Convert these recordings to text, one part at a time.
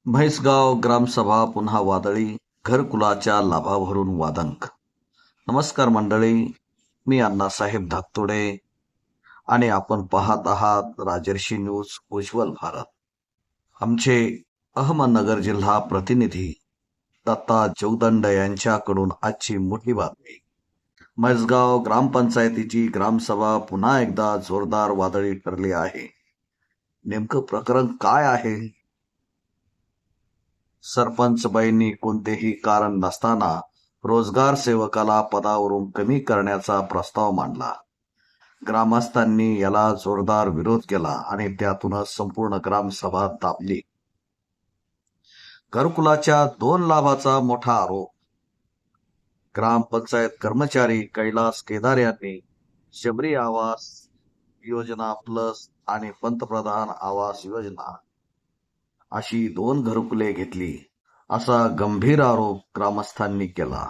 म्हैसगाव ग्रामसभा पुन्हा वादळी, घरकुलाच्या लाभावरून वादंग. नमस्कार मंडळी, मी अण्णासाहेब धाकतोडे आणि आपण पाहत आहात राजर्षी न्यूज उज्ज्वल भारत. आमचे अहमदनगर जिल्हा प्रतिनिधी दत्ता जोगदंड यांच्याकडून आजची मोठी बातमी. म्हैसगाव ग्रामपंचायतीची ग्रामसभा पुन्हा एकदा जोरदार वादळी ठरली आहे. नेमकं प्रकरण काय आहे? सरपंचबाईंनी कोणतेही कारण नसताना रोजगार सेवकाला पदावरून कमी करण्याचा प्रस्ताव मांडला. ग्रामस्थांनी याला जोरदार विरोध केला आणि त्यातूनच संपूर्ण ग्रामसभा तापली. घरकुलाच्या 2 लाभाचा मोठा आरोप. ग्रामपंचायत कर्मचारी कैलास केदार यांनी शबरी आवास योजना प्लस आणि पंतप्रधान आवास योजना अशी 2 घरकुले घेतली, असा गंभीर आरोप ग्रामस्थांनी केला.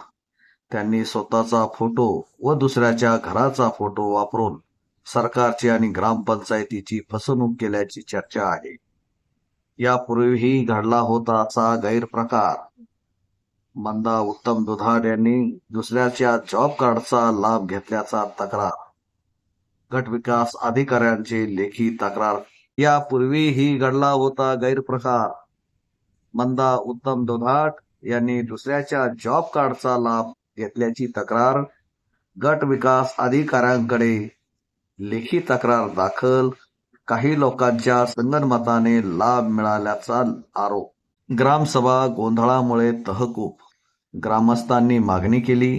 त्यांनी स्वतःचा फोटो व दुसऱ्याच्या घराचा फोटो वापरून सरकारची आणि ग्रामपंचायतीची फसवणूक केल्याची चर्चा आहे. यापूर्वीही घडला होता असा गैरप्रकार. मंदा उत्तम दुधाट यांनी दुसऱ्याच्या जॉब कार्डचा लाभ घेतल्याचा तक्रार. गट विकास अधिकाऱ्यांची लेखी तक्रार. यापूर्वीही घडला होता गैरप्रकार. मंदा उत्तम दुधाट यांनी दुसऱ्याच्या जॉब कार्डचा लाभ घेतल्याची तक्रार. गट विकास अधिकाऱ्यांकडे लेखी तक्रार दाखल. काही लोकांच्या संगनमताने लाभ मिळाल्याचा आरोप. ग्रामसभा गोंधळामुळे तहकूब. ग्रामस्थांनी मागणी केली,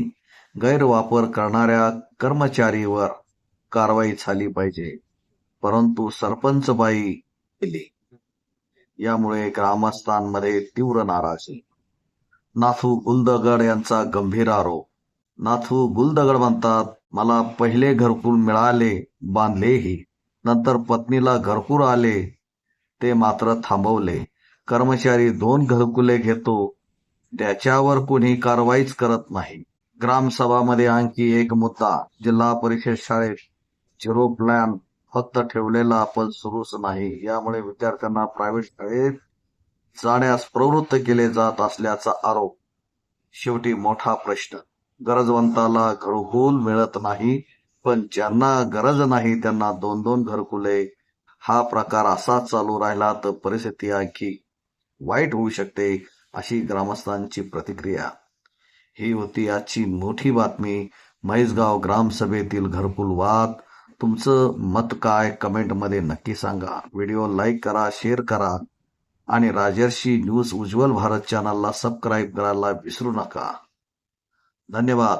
गैरवापर करणाऱ्या कर्मचारीवर कारवाई झाली पाहिजे, परंतु सरपंचबाई केली. यामुळे ग्रामस्थांमध्ये तीव्र नाराजी. नाथू गुलदगड यांचा गंभीर आरोप. नाथू गुलदगड म्हणतात, मला पहिले घरकुल मिळाले, बांधलेही. नंतर पत्नीला घरकुल आले, ते मात्र थांबवले. कर्मचारी 2 घरकुले घेतो, त्याच्यावर कोणी कारवाईच करत नाही. ग्रामसभामध्ये आणखी एक मुद्दा. जिल्हा परिषद शाळेत 0 प्लॅन फक्त ठेवलेला पण सुरूच नाही. यामुळे विद्यार्थ्यांना प्रायव्हेट शाळेत जाण्यास प्रवृत्त केले जात असल्याचा आरोप. शेवटी मोठा प्रश्न. गरजवंताला घरकुल मिळत नाही, पण ज्यांना गरज नाही त्यांना 2-2 घरकुले. हा प्रकार असाच चालू राहिला तर परिस्थिती आणखी वाईट होऊ शकते, अशी ग्रामस्थांची प्रतिक्रिया. ही होती आजची मोठी बातमी. म्हैसगाव ग्रामसभेतील घरकुल वाद. तुमचं मत काय कमेंटमध्ये नक्की सांगा. व्हिडिओ लाईक करा, शेअर करा आणि राजर्षी न्यूज उज्ज्वल भारत चॅनलला सबस्क्राईब करायला विसरू नका. धन्यवाद.